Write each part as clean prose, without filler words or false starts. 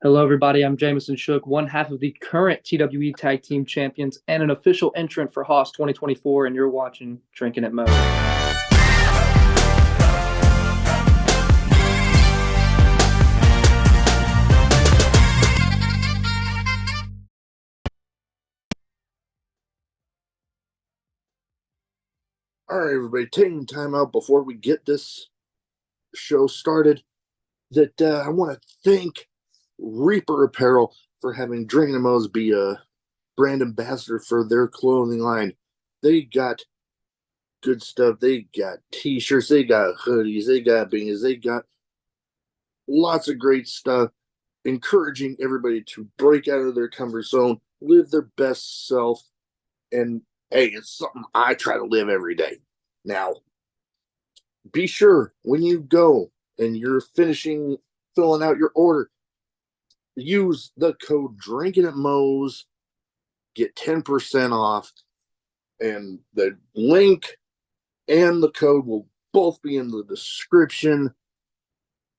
Hello, everybody. I'm Jamesen Shook, one half of the current TWE Tag Team Champions and an official entrant for Haas 2024, and you're watching Drinkin' at Mo. All right, everybody, taking time out before we get this show started. I want to thank Reaper Apparel for having Drinkin' Mo's be a brand ambassador for their clothing line. They got good stuff. They got t-shirts, they got hoodies, they got beanies, they got lots of great stuff, encouraging everybody to break out of their comfort zone, live their best self, and hey, it's something I try to live every day. Now, be sure when you go and you're filling out your order, use the code Drinkin' at Mo's, get 10% off, and the link and the code will both be in the description.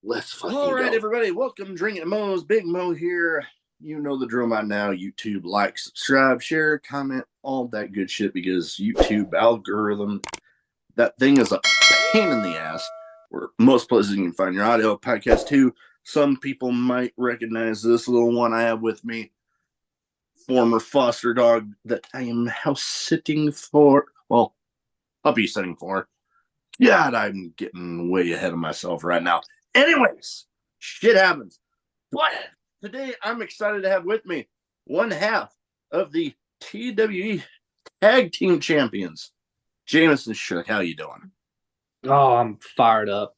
Let's fucking go. All right, everybody, welcome Drinkin' at Mo's. Big Mo here. You know the drill by now. YouTube, like, subscribe, share, comment, all that good shit, because YouTube algorithm, that thing is a pain in the ass. Where most places you can find your audio podcast too. Some people might recognize this little one I have with me, former foster dog that I am now sitting for. Well, I'll be sitting for. God, I'm getting way ahead of myself right now. Anyways, shit happens. But today I'm excited to have with me one half of the TWE Tag Team Champions, Jamesen Shook. How you doing? Oh, I'm fired up.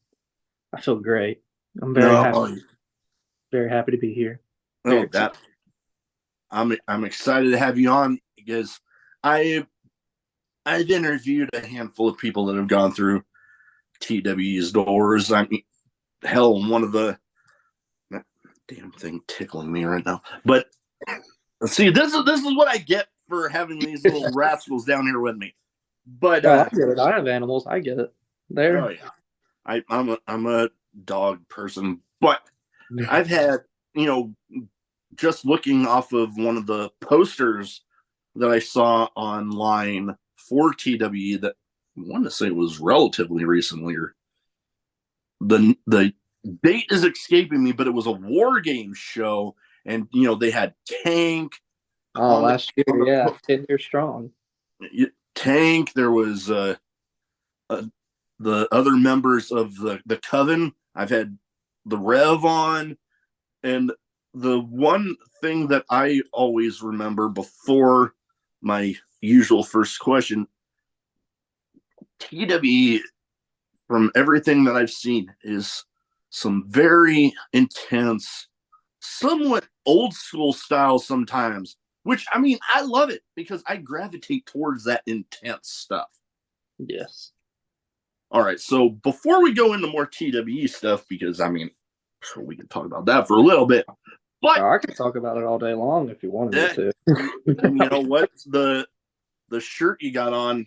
I feel great. I'm very happy to be here. I'm excited to have you on because I've interviewed a handful of people that have gone through TWE's doors. I mean, hell, one of the damn thing tickling me right now. But see, this is what I get for having these little rascals down here with me. But I get it. I have animals. I get it. Oh yeah, I'm a dog person, but I've had, just looking off of one of the posters that I saw online for TWE that I want to say was relatively recently, or the date is escaping me, but it was a war game show, and they had Tank. Oh, last year, yeah, 10 years strong. Tank. There was the other members of the Coven. I've had the Rev on, and the one thing that I always remember before my usual first question, TWE, from everything that I've seen, is some very intense, somewhat old school style sometimes, which, I mean, I love it because I gravitate towards that intense stuff. Yes. All right, so before we go into more TWE stuff, because, I mean, we can talk about that for a little bit. But I could talk about it all day long if you wanted me to. And you know what? The shirt you got on,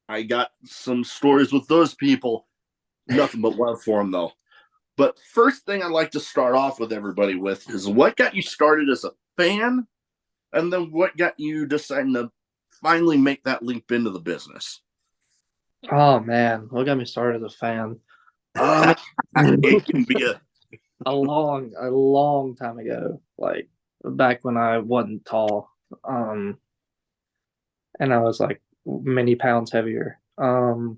I got some stories with those people. Nothing but love for them, though. But first thing I'd like to start off with everybody with is what got you started as a fan, and then what got you deciding to finally make that leap into the business. Oh man, what got me started as a fan? It can be a long time ago, like back when I wasn't tall, and I was like many pounds heavier. Probably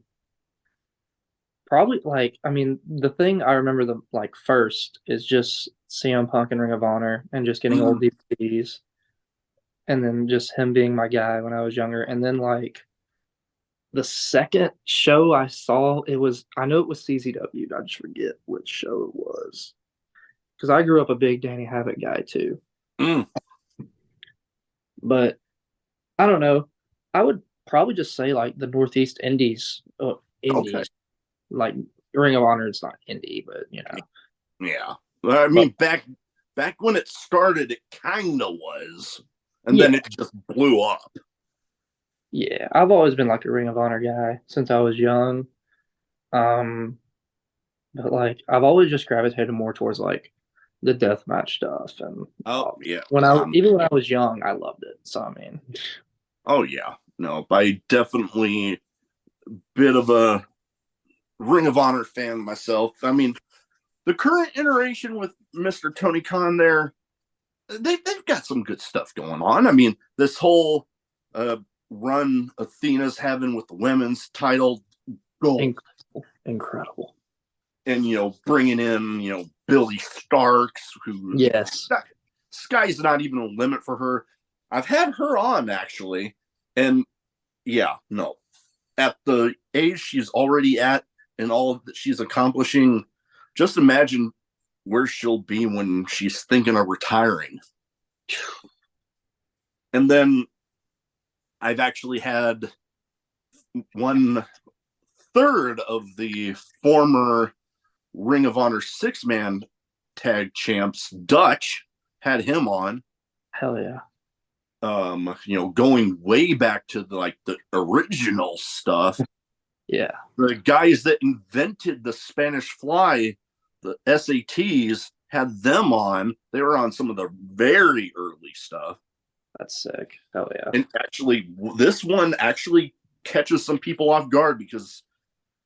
the thing I remember first is just CM Punk and Ring of Honor and just getting old DVDs, and then just him being my guy when I was younger, and then the second show I saw, I know it was CZW. I just forget which show it was. Because I grew up a big Danny Havoc guy too. But I don't know. I would probably just say the Northeast Indies. Indies. Okay. Like Ring of Honor is not indie, but Yeah. I mean, back when it started, it kind of was. And then it just blew up. Yeah, I've always been a Ring of Honor guy since I was young. But I've always just gravitated more towards the deathmatch stuff, and Oh yeah. even when I was young, I loved it. So I mean, Oh yeah. No, I definitely bit of a Ring of Honor fan myself. I mean, the current iteration with Mr. Tony Khan there, they've got some good stuff going on. I mean, this whole uh, run Athena's having with the women's title gold, incredible. and bringing in Billy Starks, who Yes. sky's not even a limit for her. I've had her on actually, and yeah, no, at the age she's already at and all that she's accomplishing, just imagine where she'll be when she's thinking of retiring. And then I've actually had 1/3 of the former Ring of Honor 6-man tag champs, Dutch, had him on. Hell yeah. Going way back to the original stuff. Yeah. The guys that invented the Spanish Fly, the SATs, had them on. They were on some of the very early stuff. That's sick. Hell yeah. And actually, this one actually catches some people off guard because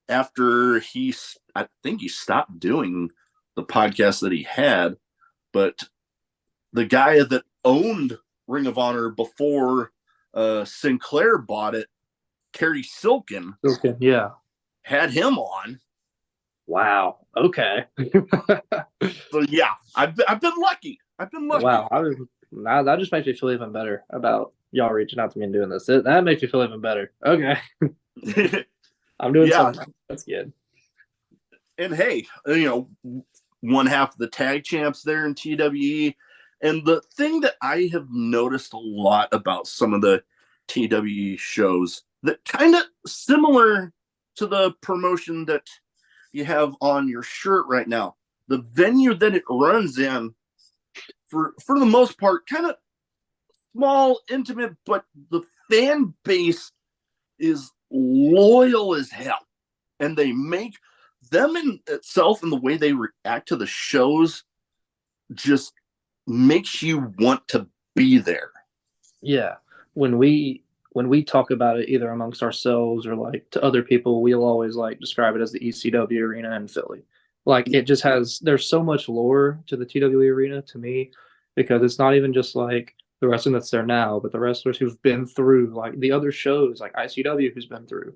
after I think he stopped doing the podcast that he had, but the guy that owned Ring of Honor before Sinclair bought it, Kerry Silkin, yeah, had him on. Wow. Okay. So yeah, I've been lucky. Wow. Now that just makes me feel even better about y'all reaching out to me and doing this. That makes me feel even better. Okay. I'm doing something. That's good. And hey, one half of the tag champs there in TWE. And the thing that I have noticed a lot about some of the TWE shows that kind of similar to the promotion that you have on your shirt right now, the venue that it runs in, for the most part, kind of small, intimate, but the fan base is loyal as hell. And they make them in itself and the way they react to the shows just makes you want to be there. Yeah. When we talk about it either amongst ourselves or like to other people, we'll always like describe it as the ECW arena in Philly. Like it just there's so much lore to the TWE arena to me, because it's not even just like the wrestling that's there now, but the wrestlers who've been through like the other shows, like ICW who's been through.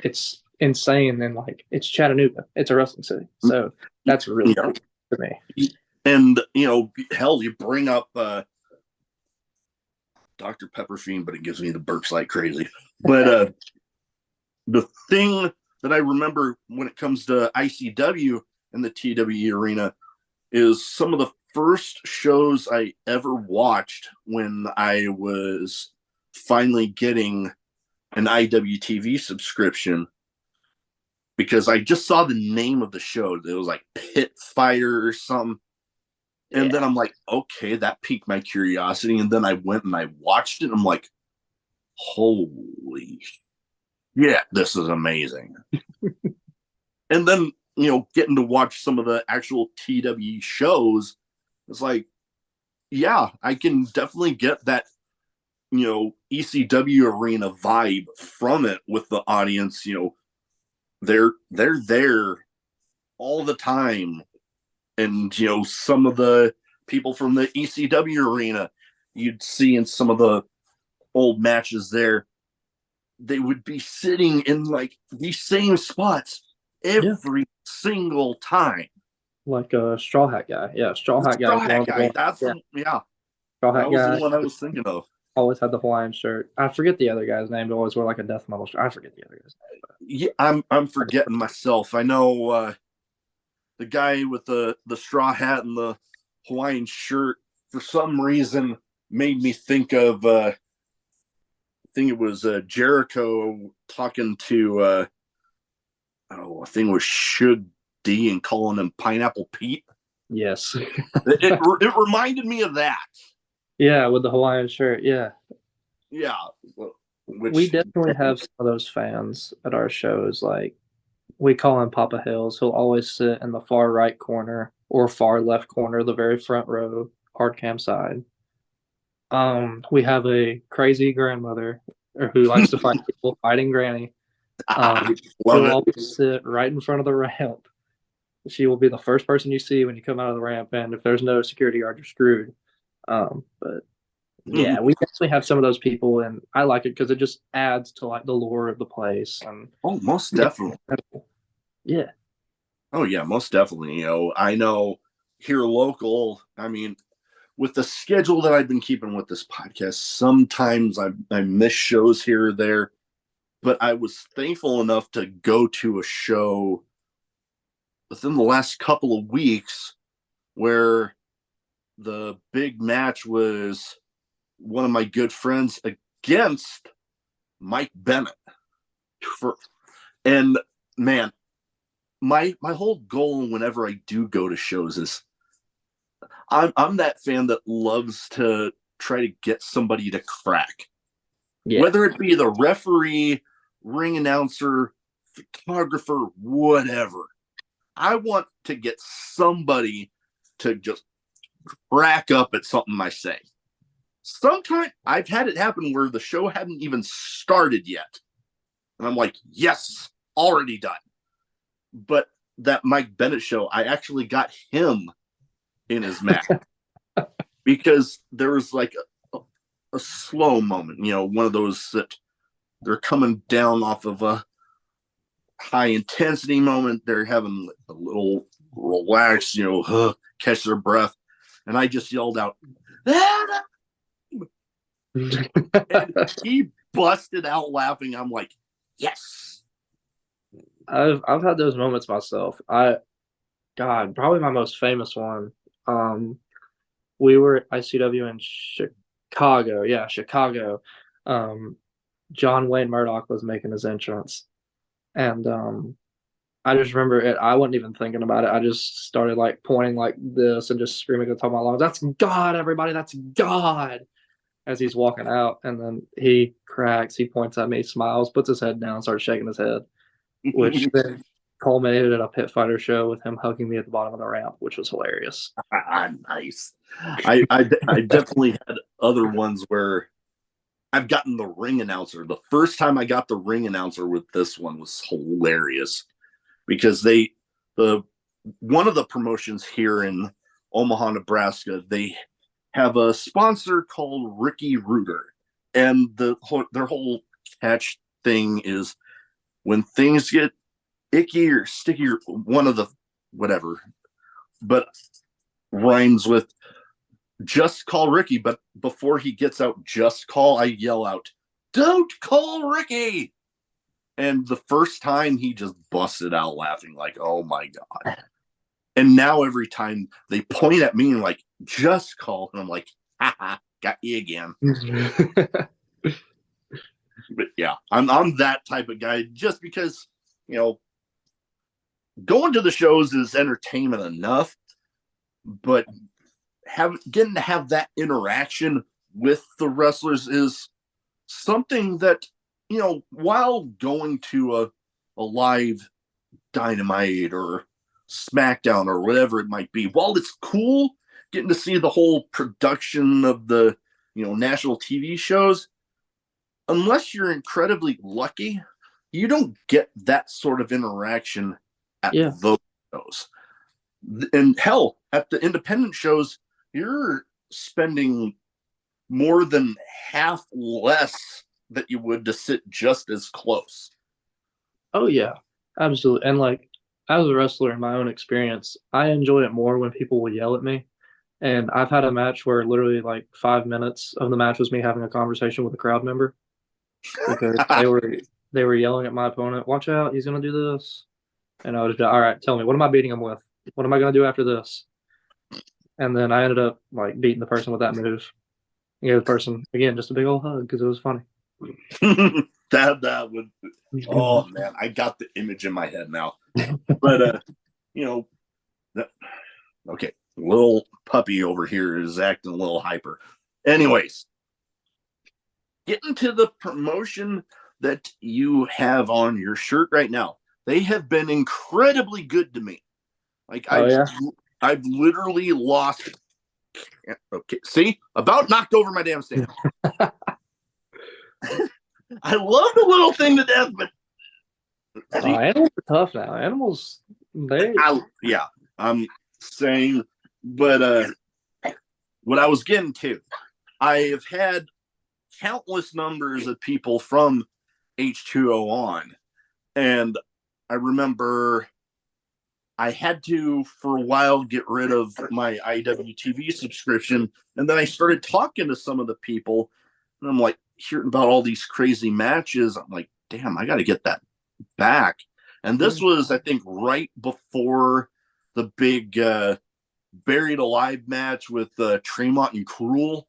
It's insane, and like it's Chattanooga. It's a wrestling city. So that's really cool to me. And hell, you bring up Dr. Pepper Fiend, but it gives me the burps like crazy. But the thing that I remember when it comes to ICW and the TWE arena is some of the first shows I ever watched when I was finally getting an IWTV subscription, because I just saw the name of the show. It was like Pit Fighter or something. And then I'm like, okay, that piqued my curiosity. And then I went and I watched it. And I'm like, holy yeah, this is amazing. And then, getting to watch some of the actual TWE shows, it's like, yeah, I can definitely get that, ECW arena vibe from it with the audience. They're there all the time. And, some of the people from the ECW arena you'd see in some of the old matches there, they would be sitting in like these same spots every single time. Like a Straw Hat Guy. Yeah, Straw Hat Guy. Straw Hat Guy. That's Straw Hat Guy. Was the one I was thinking of. Always had the Hawaiian shirt. I forget the other guy's name, but always wore like a death metal shirt. I forget the other guy's name. Yeah, I'm forgetting myself. I know the guy with the straw hat and the Hawaiian shirt for some reason made me think of I think it was Jericho talking to I think it was Suge D and calling him Pineapple Pete. Yes. it reminded me of that. Yeah, with the Hawaiian shirt. Yeah. Yeah. We definitely have some of those fans at our shows. Like we call him Papa Hills. He'll always sit in the far right corner or far left corner, the very front row, hard cam side. We have a crazy grandmother who likes to fight people, fighting Granny. She Love will it. always sit right in front of the ramp. She will be the first person you see when you come out of the ramp, and if there's no security guard, you're screwed. But yeah, we definitely have some of those people, and I like it because it just adds to like the lore of the place. And Oh, most definitely. yeah, Oh yeah, most definitely. I know here local. I mean, with the schedule that I've been keeping with this podcast, sometimes I miss shows here or there. But I was thankful enough to go to a show within the last couple of weeks where the big match was one of my good friends against Mike Bennett. And man, my whole goal whenever I do go to shows is I'm that fan that loves to try to get somebody to crack. yeah, Whether it be the referee, ring announcer, photographer, whatever. I want to get somebody to just crack up at something I say. Sometimes I've had it happen where the show hadn't even started yet. And I'm like, yes, already done. But that Mike Bennett show, I actually got him in his match because there was like a slow moment, one of those that they're coming down off of a high intensity moment. They're having a little relax, catch their breath. And I just yelled out, ah! And he busted out laughing. I'm like, yes. I've had those moments myself. God, probably my most famous one. We were at ICW in Chicago. Yeah, Chicago. Um, John Wayne Murdoch was making his entrance, and I just remember it. I wasn't even thinking about it. I just started like pointing like this and just screaming at the top of my lungs, "That's God, everybody! That's God!" As he's walking out, and then he cracks. He points at me, smiles, puts his head down, starts shaking his head, which then culminated at a pit fighter show with him hugging me at the bottom of the ramp, which was hilarious. Nice. I definitely had other ones where I've gotten the ring announcer. The first time I got the ring announcer with this one was hilarious because the one of the promotions here in Omaha, Nebraska, they have a sponsor called Ricky Rooter, and their whole catch thing is when things get icky or sticky or one of the whatever, but rhymes with just call Ricky. But before he gets out, just call, I yell out, don't call Ricky. And the first time he just busted out laughing like, oh my God. And now every time they point at me and like, just call. And I'm like, haha, got you again. But yeah, I'm that type of guy just because, going to the shows is entertainment enough, but getting to have that interaction with the wrestlers is something that, while going to a live Dynamite or SmackDown or whatever it might be, while it's cool getting to see the whole production of the, national TV shows, unless you're incredibly lucky, you don't get that sort of interaction at Yeah. those shows. And hell, at the independent shows, you're spending more than half less that you would to sit just as close. Oh yeah, absolutely. And like as a wrestler in my own experience, I enjoy it more when people will yell at me. And I've had a match where literally like 5 minutes of the match was me having a conversation with a crowd member because they were yelling at my opponent, "Watch out, he's gonna do this." And I was just, all right, tell me, what am I beating him with? What am I gonna do after this? And then I ended up like beating the person with that move. And gave the person again just a big old hug because it was funny. that would, oh man, I got the image in my head now. But okay, little puppy over here is acting a little hyper. Anyways, getting to the promotion that you have on your shirt right now, they have been incredibly good to me. Like Oh yeah, I've literally lost. Okay, see, about knocked over my damn stand. I love the little thing to death, but Animals are tough now. Animals, yeah, I'm saying, but what I was getting to, I have had countless numbers of people from H2O on, and I remember I had to, for a while, get rid of my IWTV subscription. And then I started talking to some of the people, and I'm like, hearing about all these crazy matches. I'm like, damn, I got to get that back. And this was, I think, right before the big Buried Alive match with Tremont and Cruel.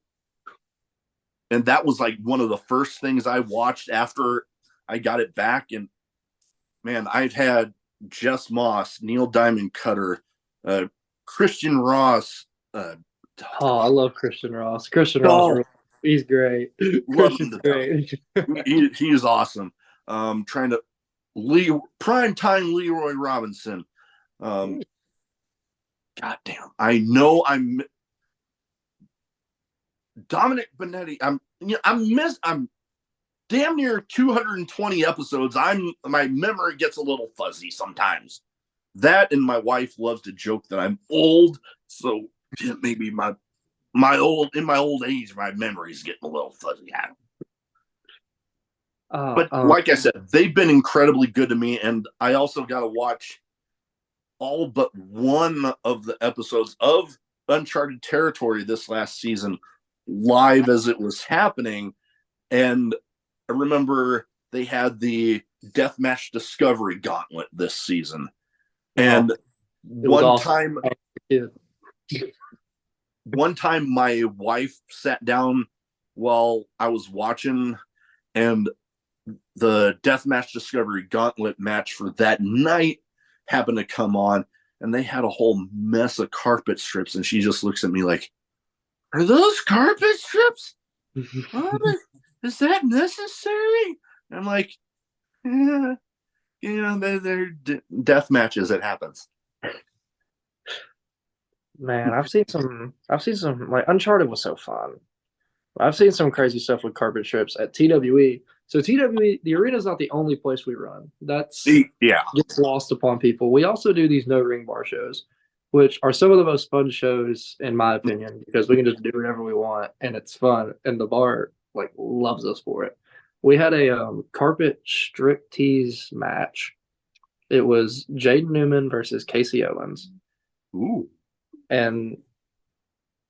And that was like one of the first things I watched after I got it back. And man, I've had Jess Moss, Neil Diamond Cutter, Christian Ross. I love Christian Ross. Christian Ross, he's great. Christian's great. He is awesome. Trying to primetime Leroy Robinson. God damn, I know I'm Dominic Benetti. I'm damn near 220 episodes. My memory gets a little fuzzy sometimes. That and my wife loves to joke that I'm old, so maybe my old age, my memory's getting a little fuzzy. But like I said, they've been incredibly good to me, and I also got to watch all but one of the episodes of Uncharted Territory this last season live as it was happening. And I remember they had the Deathmatch Discovery Gauntlet this season. And one time my wife sat down while I was watching, and the Deathmatch Discovery Gauntlet match for that night happened to come on, and they had a whole mess of carpet strips, and she just looks at me like, are those carpet strips? Is that necessary? I'm like, yeah, they're death matches. It happens. Man, I've seen some like Uncharted was so fun. I've seen some crazy stuff with carpet strips at TWE. So TWE, the arena is not the only place we run. That's gets lost upon people. We also do these no ring bar shows, which are some of the most fun shows in my opinion, because we can just do whatever we want and it's fun. And the bar like loves us for it. We had a carpet strip tease match. It was Jaden Newman versus Casey Owens. Ooh. And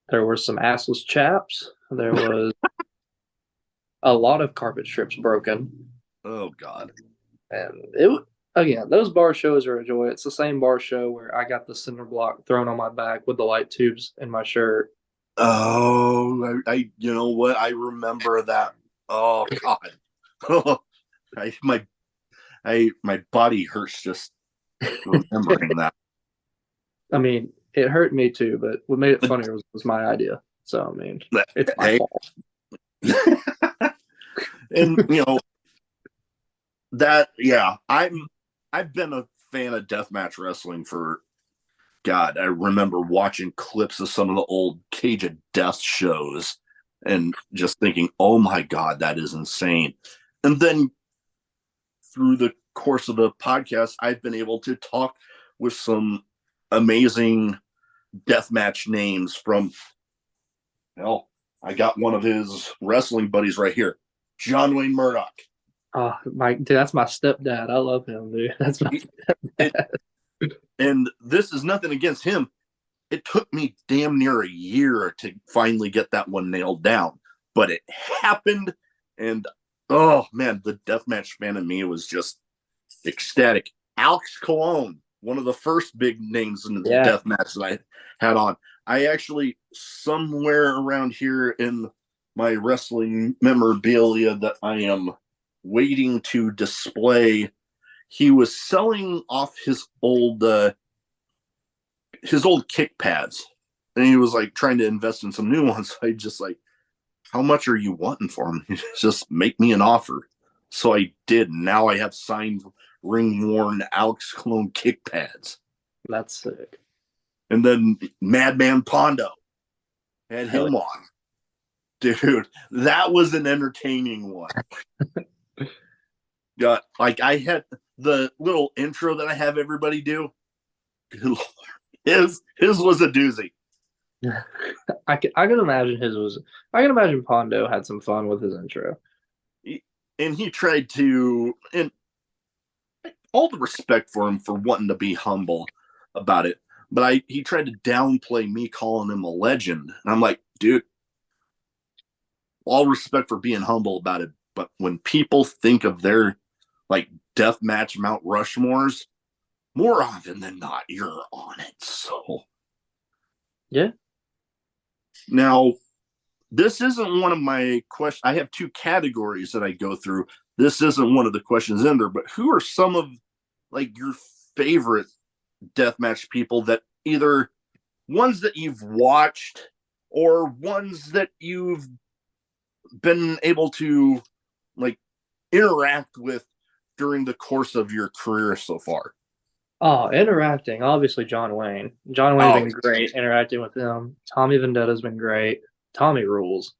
there were some assless chaps. There was a lot of carpet strips broken. Oh God! And again, those bar shows are a joy. It's the same bar show where I got the cinder block thrown on my back with the light tubes in my shirt. Oh, I you know what? I remember that. Oh God! My body hurts just remembering that. I mean, it hurt me too, but what made it funnier was my idea. So I mean, it's my fault. And I've been a fan of deathmatch wrestling for God. I remember watching clips of some of the old Cage of Death shows and just thinking, oh my God, that is insane. And then through the course of the podcast, I've been able to talk with some amazing deathmatch names from, I got one of his wrestling buddies right here, John Wayne Murdoch. Oh, dude, that's my stepdad. I love him, dude. That's my stepdad. And this is nothing against him. It took me damn near a year to finally get that one nailed down, but it happened. And oh man, the deathmatch fan in me was just ecstatic. Alex Colon, one of the first big names in the deathmatch that I had on. I actually, somewhere around here in my wrestling memorabilia that I am waiting to display, he was selling off his old kick pads, and he was like trying to invest in some new ones. I just like, how much are you wanting for them? Just make me an offer. So I did. Now I have signed ring worn Alex Colon kick pads. That's sick. And then Madman Pondo had Hell him on. Dude, that was an entertaining one. Like I had the little intro that I have everybody do. His was a doozy. yeah. I can imagine his was. I can imagine Pondo had some fun with his intro. And he tried to, and all the respect for him for wanting to be humble about it, but he tried to downplay me calling him a legend. And I'm like, dude, all respect for being humble about it, but when people think of their like deathmatch Mount Rushmores, more often than not, you're on it. So Yeah. now, this isn't one of my questions. I have two categories that I go through. This isn't one of the questions in there, but who are some of like your favorite deathmatch people that either ones that you've watched or ones that you've been able to like interact with during the course of your career so far? Oh, interacting. Obviously, John Wayne. John Wayne's Oh, been great interacting with him. Tommy Vendetta's been great. Tommy rules.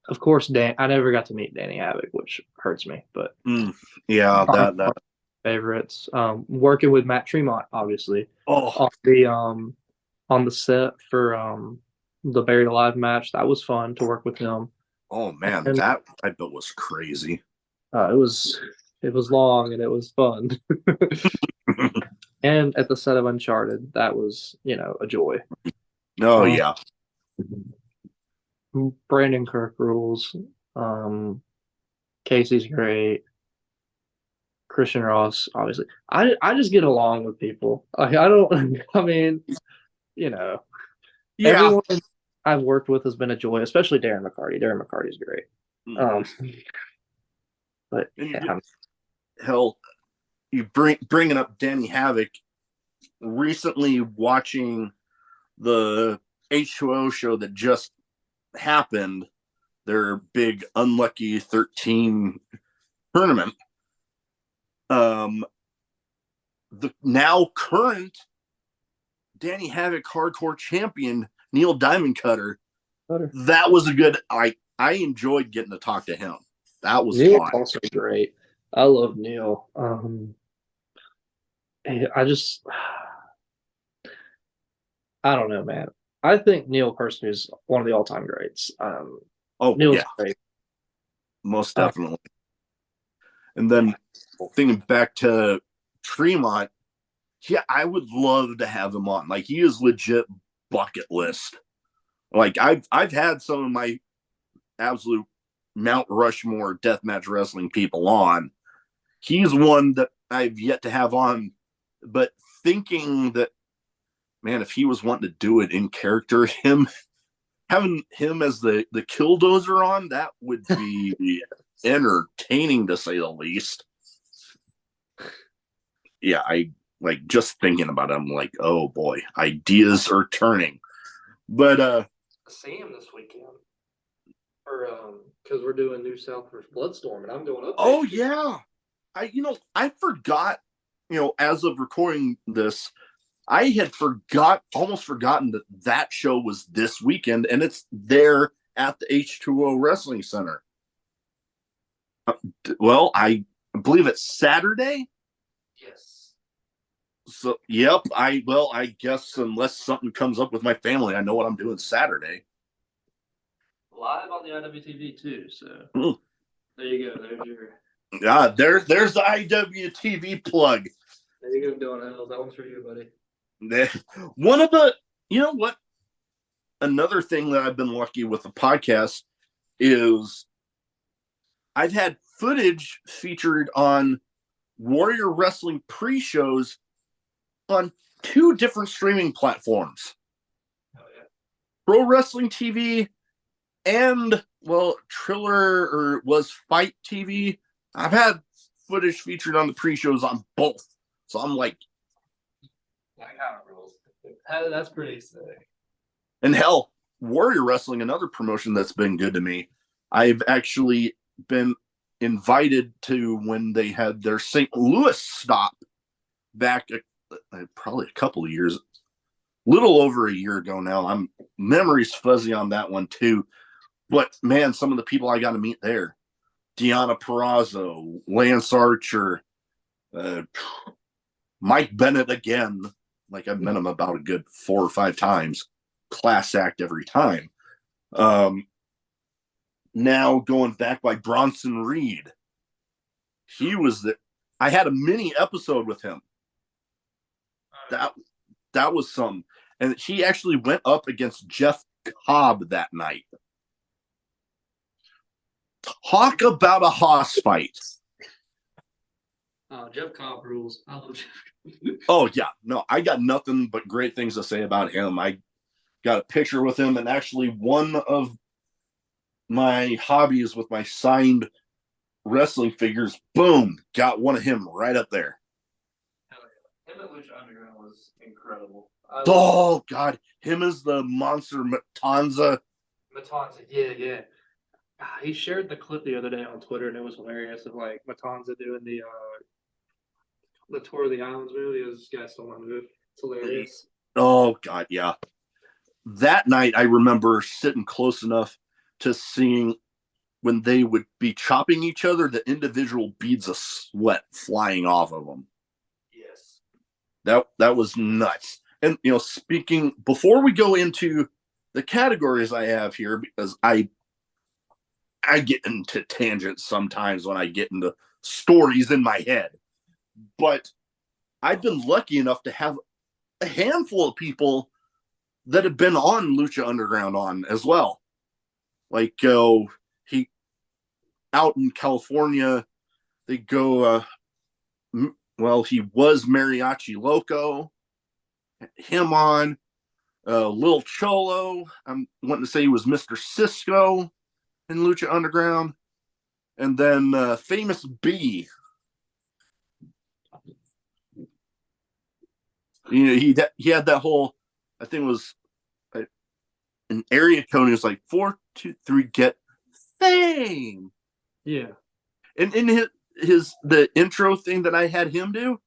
Of course, Dan. I never got to meet Danny Havoc, which hurts me, but yeah, Tommy's that one of my favorites. Working with Matt Tremont, obviously, oh on the set for the Buried Alive match. That was fun to work with him, oh man, and that I bet was crazy. it was long and it was fun. And at the set of Uncharted, that was a joy. Oh Um, yeah. Brandon Kirk rules. Casey's great. Christian Ross, obviously. I just get along with people. Like I don't. I mean, you know, Yeah. everyone I've worked with has been a joy, especially Darren McCarty. Darren McCarty's great. Um, but And yeah, hell, you bringing up Danny Havoc. Recently, watching the H2O show that just happened, their big Unlucky 13 tournament. The now current Danny Havoc hardcore champion Neil Diamond Cutter. better. That was a good. I enjoyed getting to talk to him. That was Neil's fun. also great. I love Neil. I just I don't know, man. I think Neil personally is one of the all-time greats. Oh Neil's yeah, great. most Uh, definitely. And yeah, then thinking back to Tremont, yeah, I would love to have him on. Like he is legit bucket list. Like I've had some of my absolute Mount Rushmore deathmatch wrestling people on. He's one that I've yet to have on, but thinking that man, if he was wanting to do it in character, him having him as the killdozer on, that would be entertaining to say the least. Yeah, I like just thinking about it, I'm like, oh boy, ideas are turning. But see him this weekend. Or because we're doing New South versus Bloodstorm, and I'm going up there. oh yeah. I forgot, as of recording this, I had almost forgotten that show was this weekend, and it's there at the H2O Wrestling Center. Well, I believe it's Saturday. Yes. So, yep. I guess unless something comes up with my family, I know what I'm doing Saturday. Live on the IWTV too. So Mm. there you go. There's your. Yeah, there's the IWTV plug. There you go, Dylan. That one's for you, buddy. One of the, you know what? Another thing that I've been lucky with the podcast is I've had footage featured on Warrior Wrestling pre-shows on two different streaming platforms. Oh yeah. Pro Wrestling TV and, well, Triller or was Fight TV. I've had footage featured on the pre-shows on both. So I'm like, That's pretty sick. and hell, Warrior Wrestling, another promotion that's been good to me. I've actually been invited to when they had their St. Louis stop back probably a couple of years, little over a year ago now. I'm memory's fuzzy on that one too. But man, some of the people I got to meet there: Deanna Perrazzo, Lance Archer, uh, Mike Bennett again. Like I've met him about a good 4 or 5 times. Class act every time. Now going back by Bronson Reed. He was the. I had a mini episode with him. That that was some, and he actually went up against Jeff Cobb that night. Talk about a hoss fight. Oh, Jeff Cobb rules. I love Jeff. Oh yeah, no, I got nothing but great things to say about him. I got a picture with him, and actually one of my hobbies with my signed wrestling figures, boom, got one of him right up there. Hell yeah. Him at Lucha Underground was incredible. Oh God, him as the monster Matanza. Matanza, yeah. He shared the clip the other day on Twitter, and it was hilarious of like Matanza doing the tour of the islands movie. It was guys still on it. It's hilarious. Oh God, yeah. That night, I remember sitting close enough to seeing when they would be chopping each other, the individual beads of sweat flying off of them. Yes. That was nuts. And speaking before we go into the categories I have here, because I get into tangents sometimes when I get into stories in my head, but I've been lucky enough to have a handful of people that have been on Lucha Underground on as well. Like he out in California, they go. Well, he was Mariachi Loco. Him on Lil Cholo. I'm wanting to say he was Mr. Cisco in Lucha Underground, and then Famous B. He had that whole. I think it was an area code. It was like 423 get fame. Yeah. And in his the intro thing that I had him do,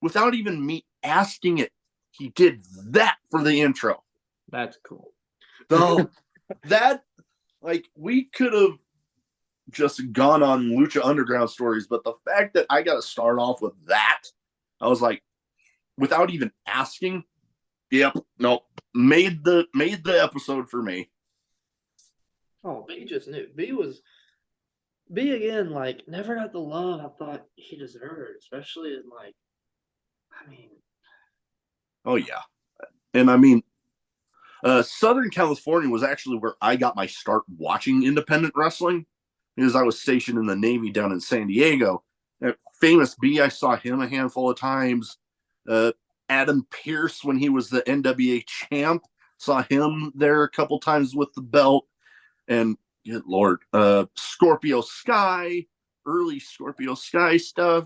without even me asking it, he did that for the intro. That's cool. So that like we could have just gone on Lucha Underground stories, but the fact that I got to start off with that, I was like, without even asking, yep, no, made the episode for me. Oh, B just knew. B again, like never got the love I thought he deserved, especially in like, I mean, Oh yeah, and I mean, Southern California was actually where I got my start watching independent wrestling, because I was stationed in the Navy down in San Diego. Famous B, I saw him a handful of times. Adam Pearce, when he was the NWA champ, saw him there a couple times with the belt. And good Lord, Scorpio Sky, early Scorpio Sky stuff.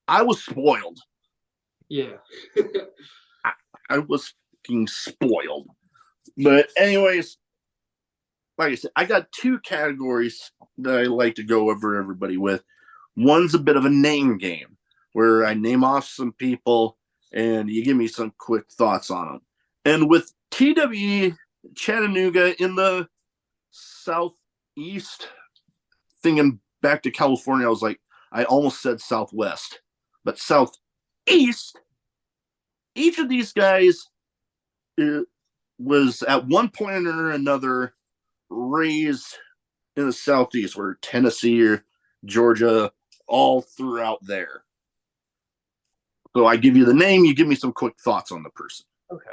I was spoiled. yeah. I was fucking spoiled. But anyways, like I said, I got 2 categories that I like to go over everybody with. One's a bit of a name game where I name off some people and you give me some quick thoughts on them. And with TWE Chattanooga in the southeast, thinking back to California, I was like, I almost said southwest, but southeast. Each of these guys was at one point or another raised in the southeast, where Tennessee or Georgia, all throughout there. So I give you the name, you give me some quick thoughts on the person. Okay.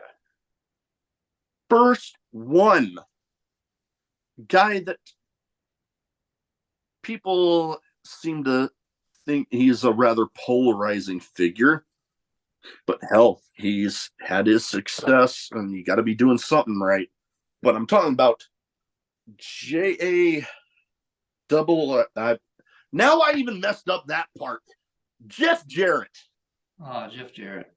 First one, guy that people seem to think he's a rather polarizing figure, but hell, he's had his success, and you got to be doing something right. But I'm talking about J.A. double. Now I even messed up that part. Jeff Jarrett. Oh, Jeff Jarrett.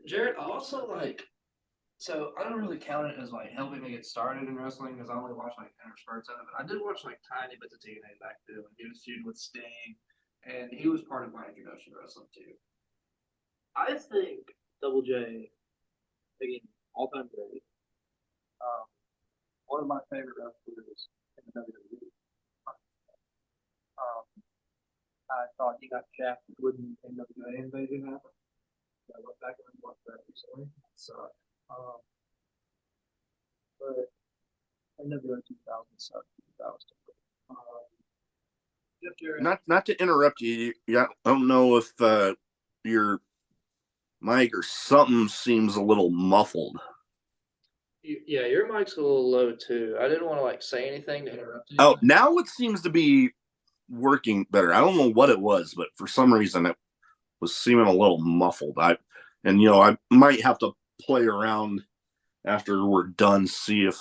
Jarrett also like. So I don't really count it as like helping me get started in wrestling because I only watched like 10 spurts of it. But I did watch like tiny bits of TNA back then. Like he was feuding with Sting, and he was part of my introduction to wrestling too. I think Double J, again, all time great. One of my favorite wrestlers in the WWE. Um, I thought he got shafted when the NWA invasion happened. I went back and watched that recently. So, but NWA 2000 sucked. That was Not to interrupt you. I don't know if your mic or something seems a little muffled. Yeah, your mic's a little low too. I didn't want to like say anything to interrupt you. Oh, now it seems to be working better. I don't know what it was, but for some reason it was seeming a little muffled. I might have to play around after we're done, see if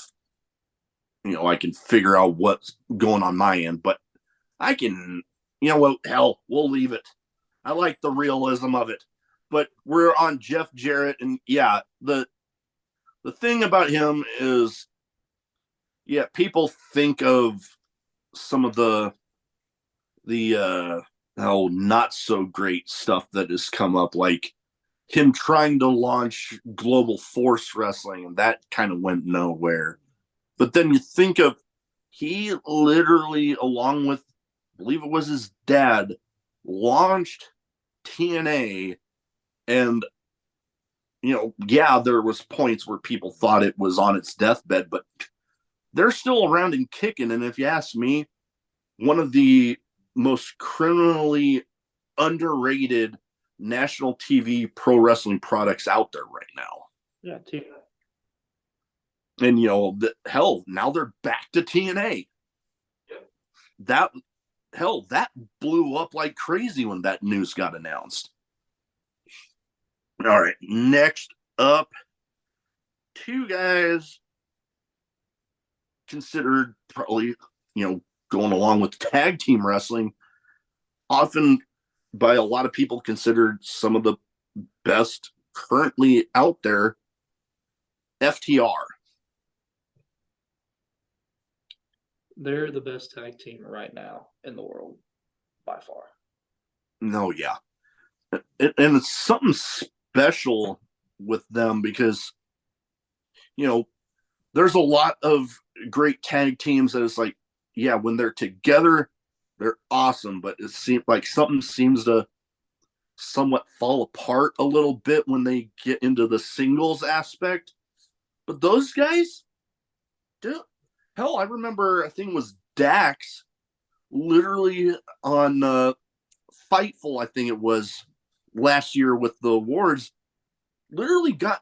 I can figure out what's going on my end. But I can, hell, we'll leave it. I like the realism of it. But we're on Jeff Jarrett, and yeah, the thing about him is, yeah, people think of some of the not so great stuff that has come up, like him trying to launch Global Force Wrestling, and that kind of went nowhere. But then you think of, he literally, along with, I believe it was his dad, launched TNA, and yeah, there was points where people thought it was on its deathbed, but they're still around and kicking. And if you ask me, one of the most criminally underrated national TV pro wrestling products out there right now. Yeah, TNA. And hell, now they're back to TNA. Yep. That blew up like crazy when that news got announced. All right, next up, two guys considered probably, going along with tag team wrestling, often by a lot of people considered some of the best currently out there. FTR. They're the best tag team right now in the world, by far. No, yeah. And it's something special with them because, there's a lot of great tag teams that it's like, yeah, when they're together, they're awesome, but it seems like something seems to somewhat fall apart a little bit when they get into the singles aspect. But those guys, dude, hell, I remember, I think it was Dax, literally on Fightful, I think it was last year with the awards, literally got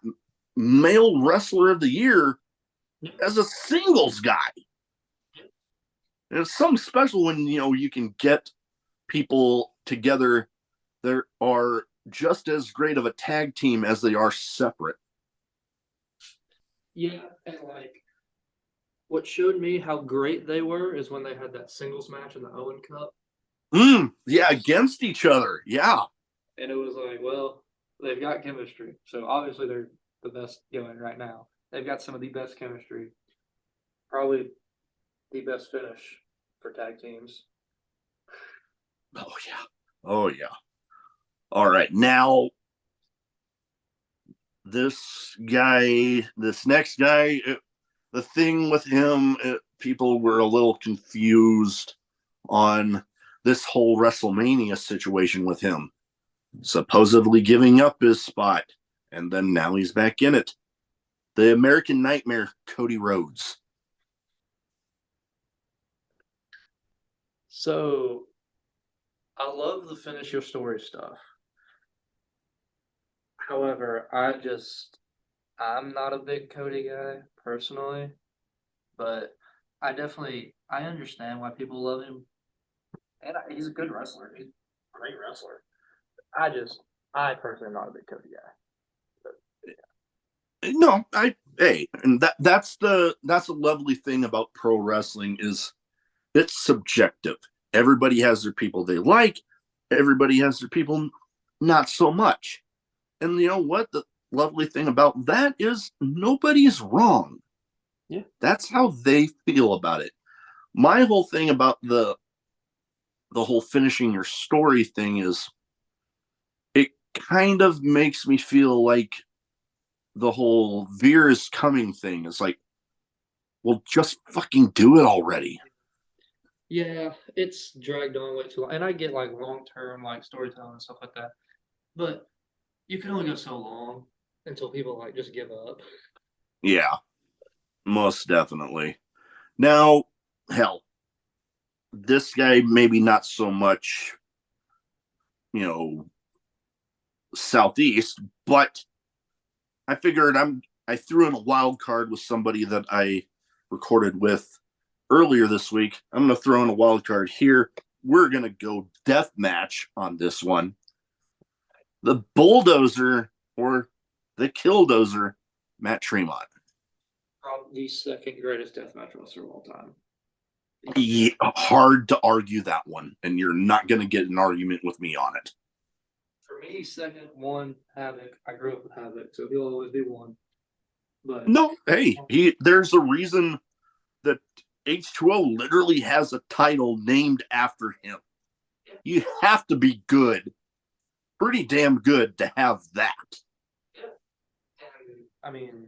male wrestler of the year as a singles guy. And it's something special when you can get people together that are just as great of a tag team as they are separate. Yeah, and like what showed me how great they were is when they had that singles match in the Owen Cup. Yeah, against each other. Yeah. And it was like, well, they've got chemistry. So obviously they're the best going right now. They've got some of the best chemistry. Probably the best finish for tag teams. Oh, yeah. Oh, yeah. All right. Now, this next guy, the thing with him, people were a little confused on this whole WrestleMania situation with him. Supposedly giving up his spot, and then now he's back in it. The American Nightmare, Cody Rhodes. So, I love the finish your story stuff. However, I'm not a big Cody guy personally, but I understand why people love him, and he's a good wrestler. He's a great wrestler. I personally am not a big Cody guy. But, yeah. No, and that's the lovely thing about pro wrestling is it's subjective. Everybody has their people they like. Everybody has their people not so much. And you know what? The lovely thing about that is nobody's wrong. Yeah. That's how they feel about it. My whole thing about the the whole finishing your story thing is, it kind of makes me feel like the whole Veer is coming thing is like, well, just fucking do it already. Yeah, it's dragged on way too long. And I get like long term like storytelling and stuff like that. But you can only go so long until people like just give up. Yeah, most definitely. Now, hell, this guy maybe not so much, you know, southeast, but I figured I threw in a wild card with somebody that I recorded with earlier this week. I'm going to throw in a wild card here. We're going to go death match on this one. The bulldozer or the killdozer, Matt Tremont. Probably the second greatest deathmatch wrestler of all time. Yeah, hard to argue that one, and you're not going to get an argument with me on it. For me, second one, Havoc. I grew up with Havoc, so he'll always be one. But no, hey, there's a reason that H2O literally has a title named after him. You have to be good, pretty damn good to have that. Yeah. And I mean,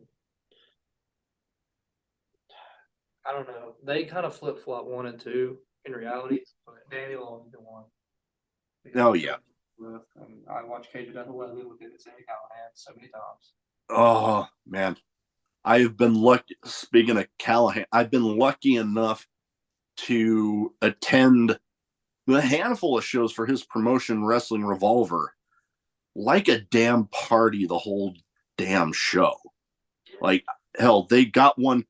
I don't know. They kind of flip flop 1 and 2 in reality, but Danny will always be one. Oh yeah. And I watched Cage of Death 11 with him and Sammy Callahan so many times. Oh man, I have been lucky. Speaking of Callahan, I've been lucky enough to attend a handful of shows for his promotion, Wrestling Revolver, like a damn party the whole damn show. Like hell, they got one.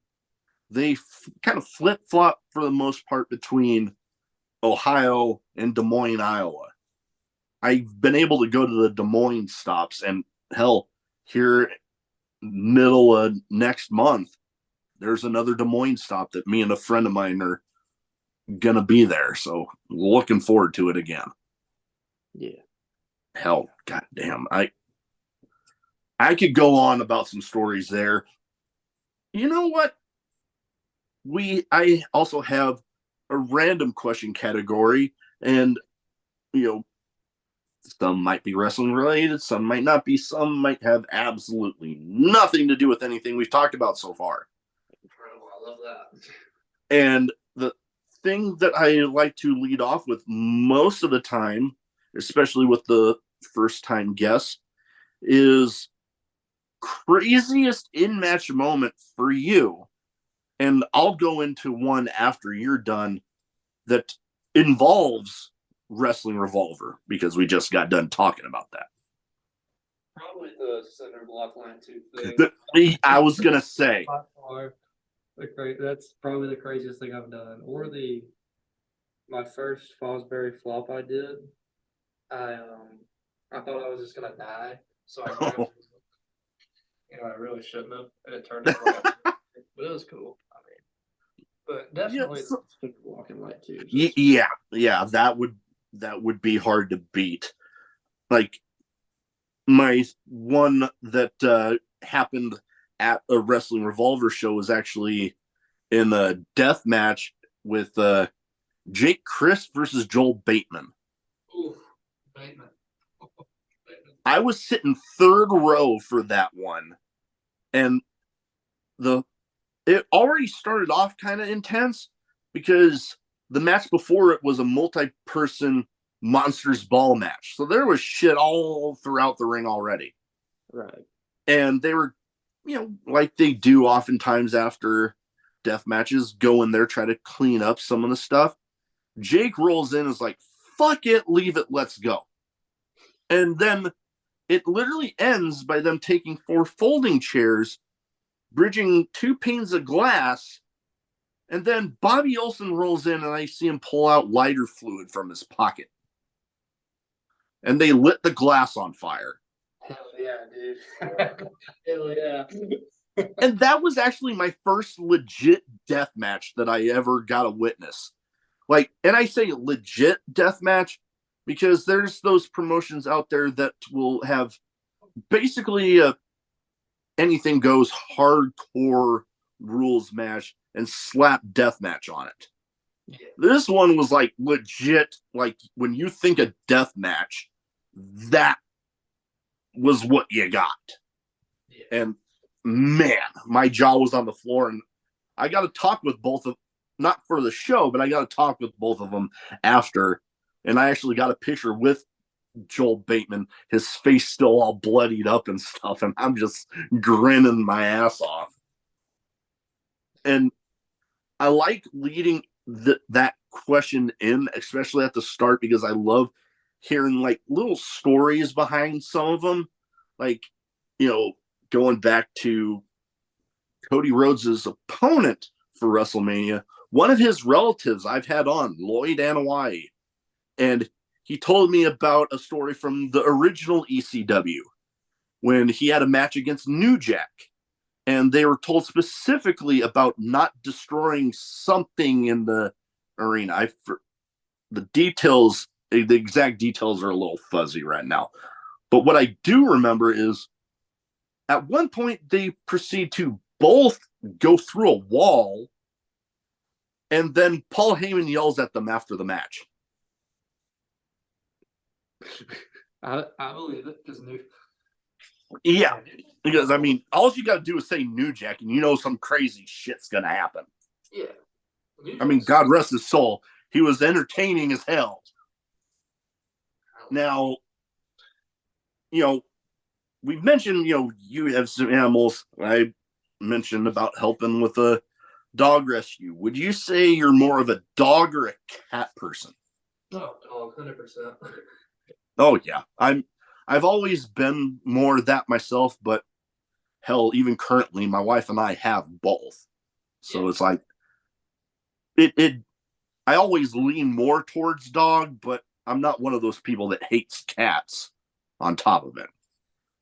They kind of flip flop for the most part between Ohio and Des Moines, Iowa. I've been able to go to the Des Moines stops, and hell, here middle of next month, there's another Des Moines stop that me and a friend of mine are gonna be there. So looking forward to it again. Yeah. Hell, goddamn, I could go on about some stories there. You know what? I also have a random question category, and you know, some might be wrestling related, some might not be, some might have absolutely nothing to do with anything we've talked about so far. Incredible. I love that. And the thing that I like to lead off with most of the time, especially with the first time guests, is craziest in match moment for you. And I'll go into one after you're done that involves Wrestling Revolver because we just got done talking about that. Probably the center block line 2 thing. I was going to say. That's probably the craziest thing I've done. Or my first Fosbury flop I did. I thought I was just gonna die, so I grabbed I really shouldn't have, and it turned out right. But it was cool. I mean, but definitely the walking light too. Yeah, that would be hard to beat. Like my one that happened at a Wrestling Revolver show was actually in a death match with Jake Chris versus Joel Bateman. Ooh, Bateman. I was sitting third row for that one, and it already started off kind of intense because the match before it was a multi-person Monsters Ball match. So there was shit all throughout the ring already. Right. And they were, like they do oftentimes after death matches, go in there, try to clean up some of the stuff. Jake rolls in and is like, fuck it, leave it, let's go. And then it literally ends by them taking 4 folding chairs, bridging 2 panes of glass, and then Bobby Olson rolls in and I see him pull out lighter fluid from his pocket. And they lit the glass on fire. Hell yeah, dude. Hell yeah. And that was actually my first legit death match that I ever got to witness. Like, and I say legit death match because there's those promotions out there that will have basically anything goes hardcore rules match and slap death match on it. Yeah. This one was like legit. Like when you think a death match, that was what you got. Yeah. And man, my jaw was on the floor. And I got to talk with both of, not for the show, but I got to talk with both of them after. And I actually got a picture with Joel Bateman, his face still all bloodied up and stuff. And I'm just grinning my ass off. And I like leading that question in, especially at the start, because I love hearing like little stories behind some of them. Like, going back to Cody Rhodes' opponent for WrestleMania, one of his relatives I've had on, Lloyd Anoa'i, and he told me about a story from the original ECW when he had a match against New Jack. And they were told specifically about not destroying something in the arena. The details, the exact details are a little fuzzy right now. But what I do remember is at one point they proceed to both go through a wall, and then Paul Heyman yells at them after the match. I believe it because New. Yeah, because I mean, all you got to do is say New Jack, and you know some crazy shit's gonna happen. Yeah. I mean, God rest his soul. He was entertaining as hell. Now, we've mentioned, you have some animals. I mentioned about helping with a dog rescue. Would you say you're more of a dog or a cat person? Oh, dog, 100%. Oh yeah, I've always been more that myself, but hell, even currently, my wife and I have both. So Yeah. it's like it. I always lean more towards dog, but I'm not one of those people that hates cats. On top of it,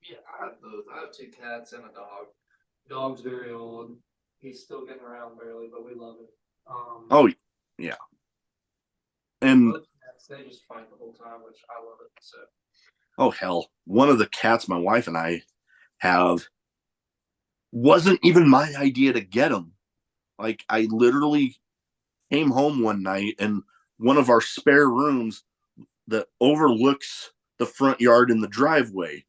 Yeah, I have both. I have two cats and a dog. Dog's very old. He's still getting around barely, but we love him. oh yeah, Yeah, and both cats, they just fight the whole time, which I love it. So, oh hell, one of the cats my wife and I have wasn't even my idea to get him. Like I literally came home one night and one of our spare rooms that overlooks the front yard and the driveway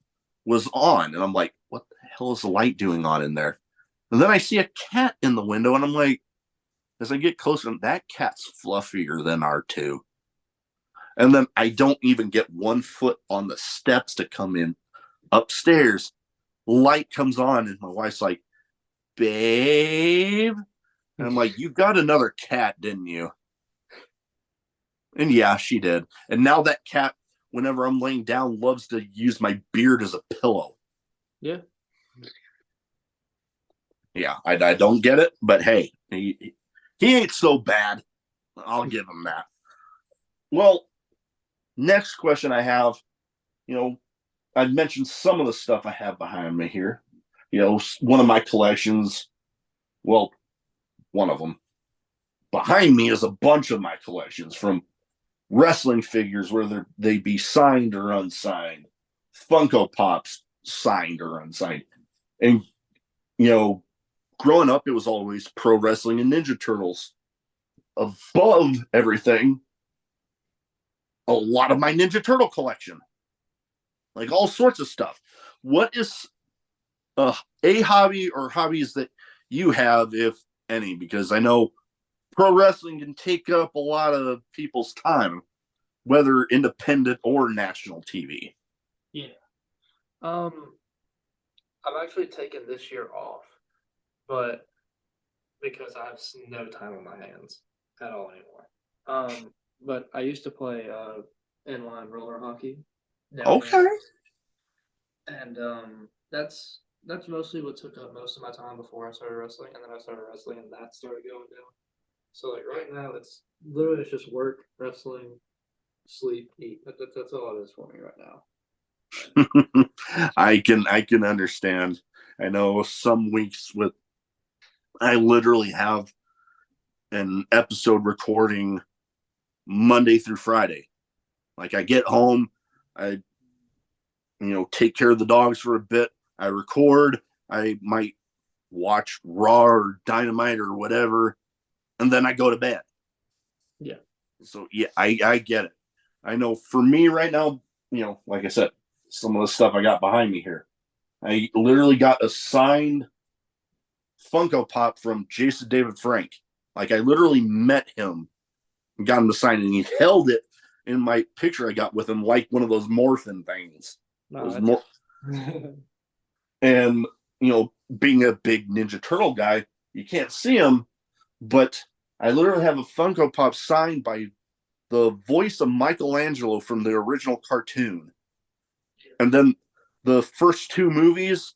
was on. And I'm like, what the hell is the light doing on in there? And then I see a cat in the window and I'm like, as I get closer, that cat's fluffier than our two. And then I don't even get 1 foot on the steps to come in upstairs. Light comes on and my wife's like, babe. And I'm like, you got another cat, didn't you? And yeah, she did. And now that cat, whenever I'm laying down, loves to use my beard as a pillow. yeah. Yeah, I don't get it, but hey, he ain't so bad. I'll give him that. Well, next question I have, you know, I mentioned some of the stuff I have behind me here. One of my collections, well, one of them. Behind me is a bunch of my collections from wrestling figures, whether they be signed or unsigned, Funko Pops signed or unsigned. And, you know, growing up, it was always pro wrestling and Ninja Turtles. Above everything, a lot of my Ninja Turtle collection, like all sorts of stuff. What is a hobby or hobbies that you have, if any? Because I know pro wrestling can take up a lot of people's time, whether independent or national TV. Yeah. Um, I've actually taken this year off, but because I have no time on my hands at all anymore. But I used to play inline roller hockey down here, Okay. and that's mostly what took up most of my time before I started wrestling, and then I started wrestling, and that started going down. So like right now, it's just work, wrestling, sleep, eat. That's all it is for me right now. I can understand. I know some weeks with I literally have an episode recording Monday through Friday. Like I get home, I take care of the dogs for a bit. I record. I might watch Raw or Dynamite or whatever, and then I go to bed. So yeah, I get it. I know for me right now, like I said, some of the stuff I got behind me here. I literally got a signed Funko Pop from Jason David Frank. Like I literally met him and got him to sign it, and he held it in my picture I got with him like one of those morphin things. No, Those that's more and being a big Ninja Turtle guy, you can't see him, but I literally have a Funko Pop signed by the voice of Michelangelo from the original cartoon. And then the first two movies,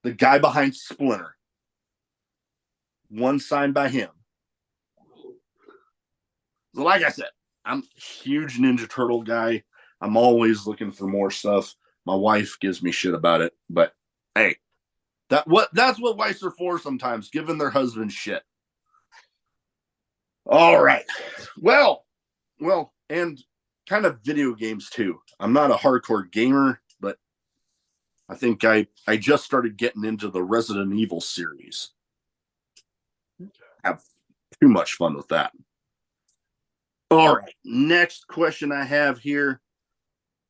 the guy behind Splinter, one signed by him. So, like I said, I'm a huge Ninja Turtle guy. I'm always looking for more stuff. My wife gives me shit about it, but hey, that's what wives are for sometimes, giving their husbands shit. All right. Well, and kind of video games too. I'm not a hardcore gamer, but I think I just started getting into the Resident Evil series. Have too much fun with that. All right. Next question I have here.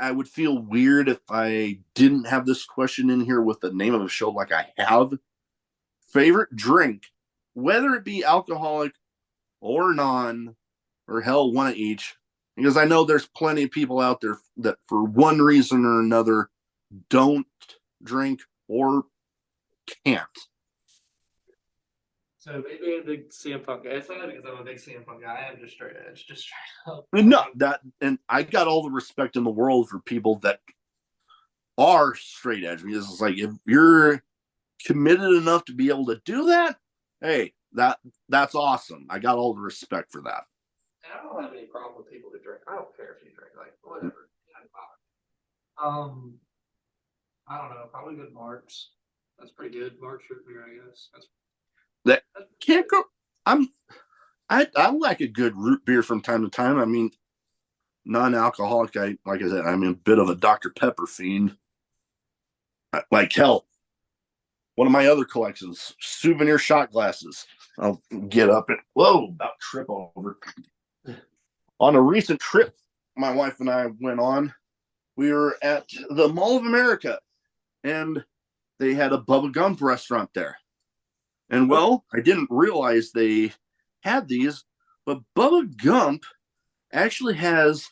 I would feel weird if I didn't have this question in here with the name of the show like I have. Favorite drink, whether it be alcoholic or non, or hell, one of each. Because I know there's plenty of people out there that for one reason or another don't drink or can't. so maybe a big CM Punk guy. It's not because I'm a big CM Punk guy. I am just straight edge, just straight up. No, and I got all the respect in the world for people that are straight edge, because it's like if you're committed enough to be able to do that, hey, that's awesome. I got all the respect for that. And I don't have any problem with people who drink. I don't care if you drink, like whatever. Um, I don't know. Probably good Marks. That's pretty good. Marks root beer, I guess. That can't go. I like a good root beer from time to time. I mean, non-alcoholic. Like I said, I'm a bit of a Dr. Pepper fiend. Like hell, one of my other collections, souvenir shot glasses. I'll get up and about trip over. On a recent trip my wife and I went on, we were at the Mall of America, and they had a Bubba Gump restaurant there. And well, I didn't realize they had these, but Bubba Gump actually has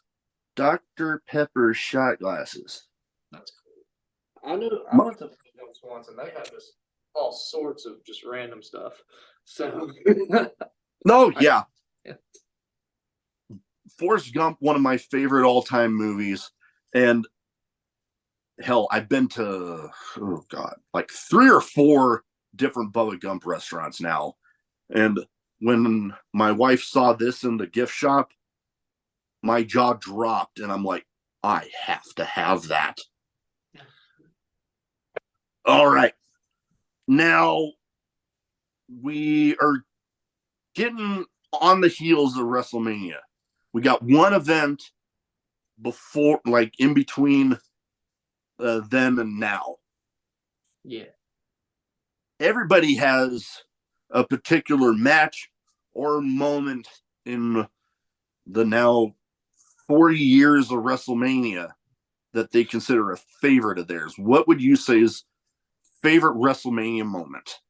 Dr. Pepper shot glasses. That's cool. I knew I went to Gumps once, and they had just all sorts of just random stuff. So, No, yeah. yeah. Forrest Gump, one of my favorite all-time movies, and hell, I've been to like 3 or 4 different Bubba Gump restaurants now. And when my wife saw this in the gift shop, my jaw dropped, and I'm like, I have to have that. All right. Now we are getting on the heels of WrestleMania. We got one event before, like in between then and now. Yeah. Everybody has a particular match or moment in the now 40 years of WrestleMania that they consider a favorite of theirs. What would you say is favorite WrestleMania moment?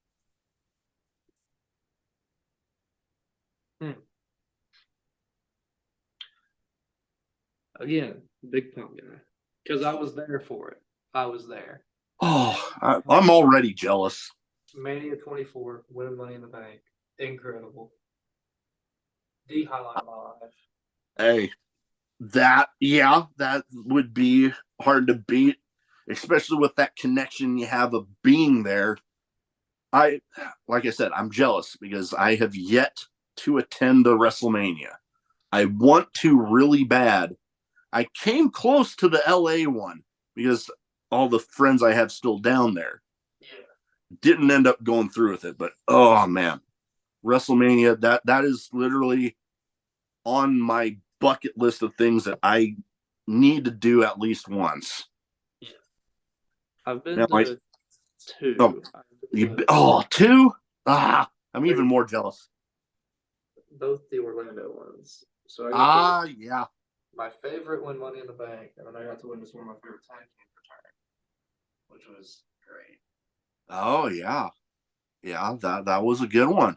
Again, big punk guy. Because I was there for it. I was there. Oh, I'm already jealous. Mania 24, winning Money in the Bank. Incredible. The highlight of my life. Hey, that would be hard to beat, especially with that connection you have of being there. Like I said, I'm jealous because I have yet to attend a WrestleMania. I want to really bad. I came close to the LA one because all the friends I have still down there. Yeah. Didn't end up going through with it, but oh man, WrestleMania, that is literally on my bucket list of things that I need to do at least once. Yeah. I've been now, to 2. two? I'm even more jealous. Both the Orlando ones. So I got to Ah, yeah. my favorite win Money in the Bank, and then I got to witness one of my favorite tag teams return, which was great. Oh, yeah. Yeah, that was a good one.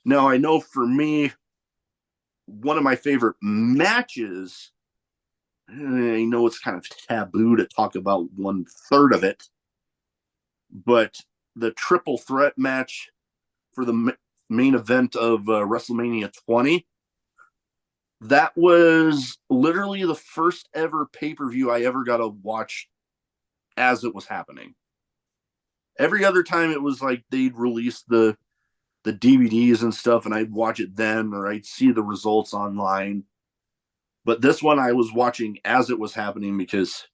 Now, I know for me, one of my favorite matches, I know it's kind of taboo to talk about one third of it, but the triple threat match for the main event of WrestleMania 20, that was literally the first ever pay per view I ever got to watch as it was happening. Every other time it was like they'd release the DVDs and stuff, and I'd watch it then, or I'd see the results online. But this one I was watching as it was happening because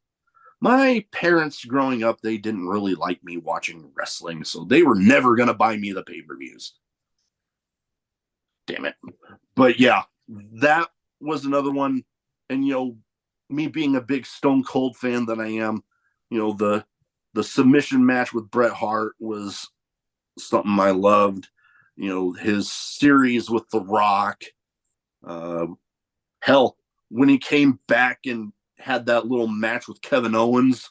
my parents growing up, they didn't really like me watching wrestling, so they were never going to buy me the pay per views. Damn it. But yeah, that was another one. And, me being a big Stone Cold fan that I am, the submission match with Bret Hart was something I loved. His series with The Rock. Uh, Hell, when he came back and had that little match with Kevin Owens,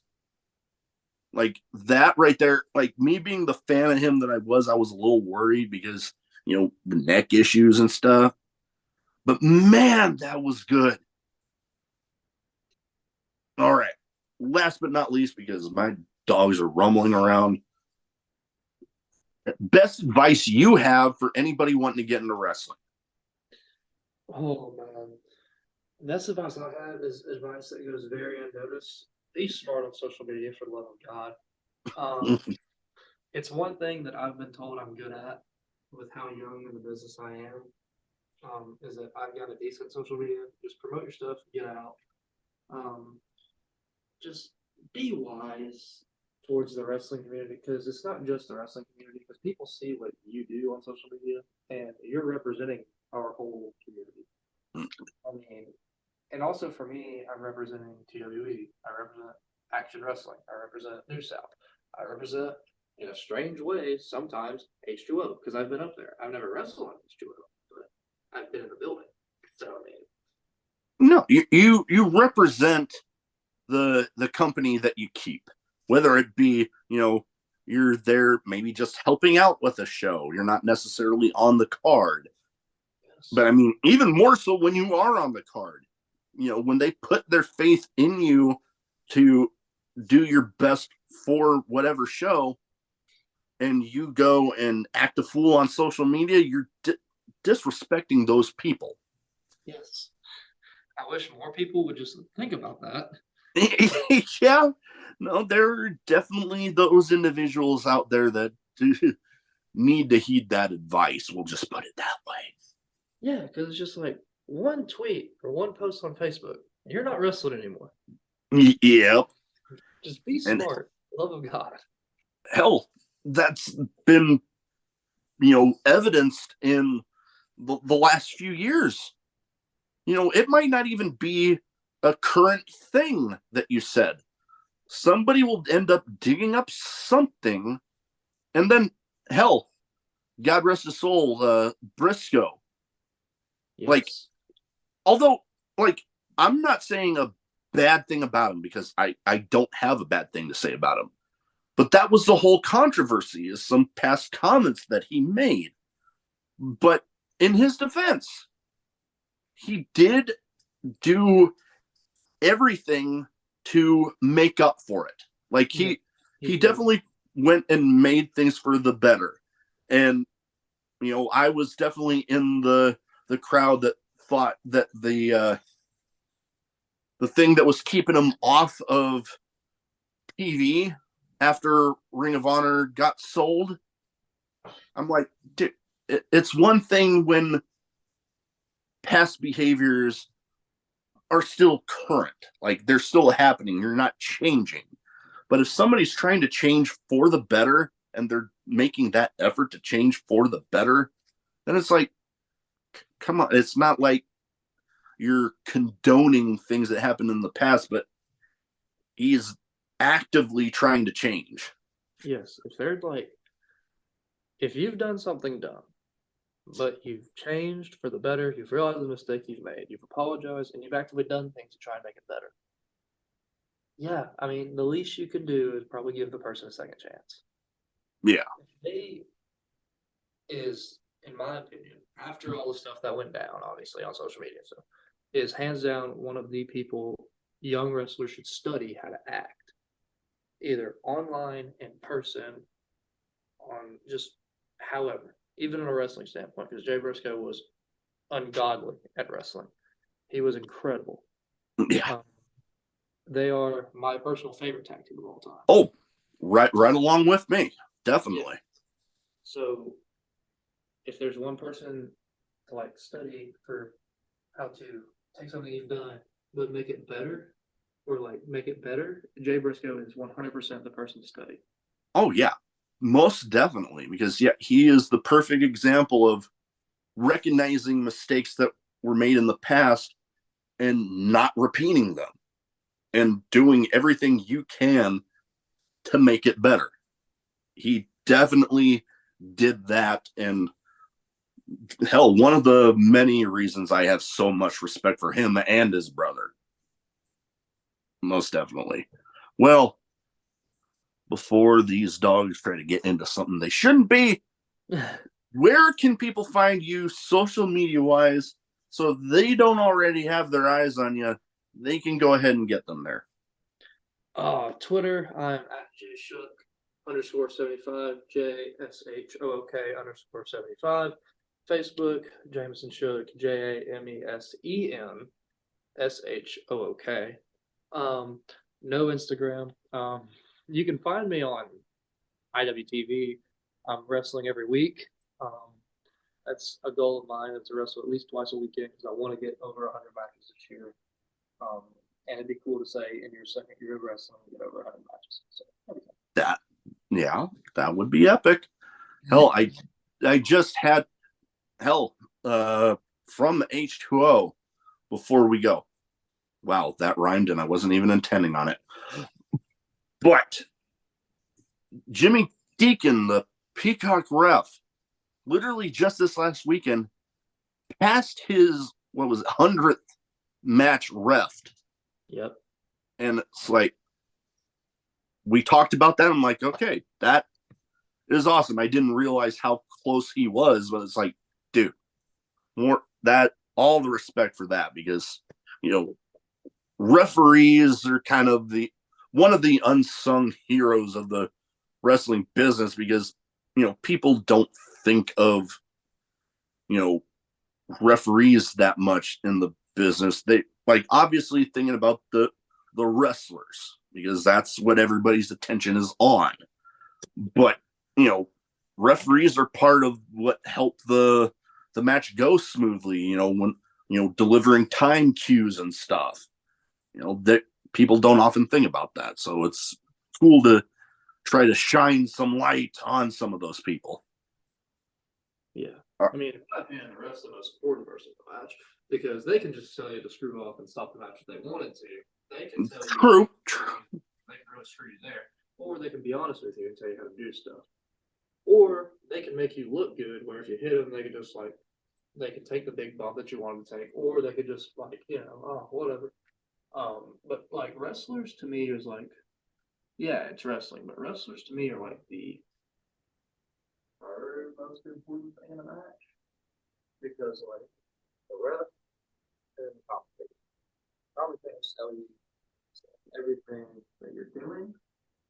like that right there, like me being the fan of him that I was a little worried because, the neck issues and stuff. But man, that was good. All right. Last but not least, because my dogs are rumbling around, best advice you have for anybody wanting to get into wrestling? Oh man, best advice I have is advice that goes very unnoticed. Be smart on social media for the love of God. Um, it's one thing that I've been told I'm good at with how young in the business I am. Is that I've got a decent social media. Just promote your stuff, get out. Um, just be wise towards the wrestling community because it's not just the wrestling community because people see what you do on social media and you're representing our whole community. I mean, and also for me, I'm representing TWE. I represent Action Wrestling. I represent New South. I represent, in a strange way, sometimes H2O because I've been up there. I've never wrestled on H2O, but I've been in the building. So I mean, No, you represent the company that you keep, whether it be, you're there maybe just helping out with a show. You're not necessarily on the card. yes, But I mean, even more so when you are on the card, when they put their faith in you to do your best for whatever show, and you go and act a fool on social media, you're disrespecting those people. yes. I wish more people would just think about that. Yeah, no, there are definitely those individuals out there that need to heed that advice. We'll just put it that way. Yeah, because it's just like one tweet or one post on Facebook, and you're not wrestling anymore. Yeah, Just be and smart. Love of God. hell, that's been evidenced in the last few years. It might not even be a current thing that you said. Somebody will end up digging up something, and then hell, God rest his soul, Briscoe. Like, Yes. although, like, I'm not saying a bad thing about him because I don't have a bad thing to say about him. But that was the whole controversy, is some past comments that he made. But in his defense, he did do everything to make up for it. Like Yeah, he he did. definitely went and made things for the better. And I was definitely in the crowd that thought that the thing that was keeping him off of TV after Ring of Honor got sold. I'm like, dude, it's one thing when past behaviors are still current, like they're still happening. You're not changing. But if somebody's trying to change for the better and they're making that effort to change for the better, then it's like, come on. It's not like you're condoning things that happened in the past, but he's actively trying to change. Yes. If they're like, if you've done something dumb but you've changed for the better. You've realized the mistake you've made. You've apologized, and you've actively done things to try and make it better. Yeah, I mean, the least you can do is probably give the person a second chance. Yeah. They is, in my opinion, after all the stuff that went down, obviously on social media, so is hands down one of the people young wrestlers should study how to act, either online, in person, on just however, even in a wrestling standpoint, because Jay Briscoe was ungodly at wrestling. He was incredible. Yeah. They are my personal favorite tag team of all time. Oh, right along with me. Definitely. Yeah. So if there's one person to like study for how to take something you've done but make it better or like make it better, Jay Briscoe is 100% the person to study. Oh yeah, most definitely, because yeah, he is the perfect example of recognizing mistakes that were made in the past and not repeating them and doing everything you can to make it better. He definitely did that. And hell, one of the many reasons I have so much respect for him and his brother. Most definitely. Well, before these dogs try to get into something they shouldn't be, where can people find you social media wise so if they don't already have their eyes on you, they can go ahead and get them there? Twitter, I'm at jshook underscore 75, JSHOOK underscore 75. Facebook, Jamesen Shook, JAMESEN no Instagram. You can find me on IWTV. I'm wrestling every week. That's a goal of mine. It's to wrestle at least twice a weekend because I want to get over 100 matches this year. And it'd be cool to say in your second year of wrestling, you get over 100 matches. So that, yeah, that would be epic. Hell, I just had from H2O before we go. Wow, that rhymed and I wasn't even intending on it. But Jimmy Deacon, the Peacock ref, literally just this last weekend passed his, what was it, 100th match ref. Yep. And it's like, we talked about that. I'm like, okay, that is awesome. I didn't realize how close he was, but it's like, dude, all the respect for that, because, referees are kind of one of the unsung heroes of the wrestling business, because, people don't think of, referees that much in the business. They like obviously thinking about the wrestlers, because that's what everybody's attention is on. But, referees are part of what helped the match go smoothly, when, delivering time cues and stuff. That people don't often think about that. So it's cool to try to shine some light on some of those people. Yeah. I mean, in my opinion, the rest of the most important person in the match, because they can just tell you to screw off and stop the match if they wanted to. They can tell you they can really screw you there. Or they can be honest with you and tell you how to do stuff. Or they can make you look good, where if you hit them, they can just like, they can take the big bump that you want them to take, or they could just like, whatever. But like wrestlers to me is like, yeah, it's wrestling, but wrestlers to me are like the third most important thing in a match, because like the ref and the commentators tell you everything that you're doing,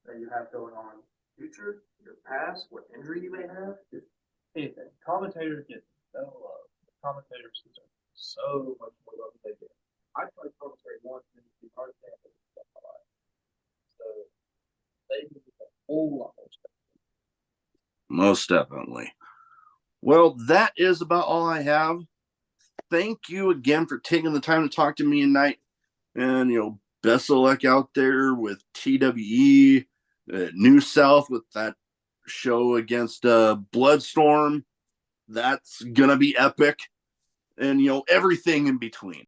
that you have going on in the future, your past, what injury you may have, just anything. Commentators get no love. Commentators deserve so much more love than they get. I tried commentary once and it's the hardest thing I've ever done in my life. So they need a whole lot more stuff. Most definitely. Well, that is about all I have. Thank you again for taking the time to talk to me tonight. And, best of luck out there with TWE, New South with that show against Bloodstorm. That's going to be epic. And, everything in between.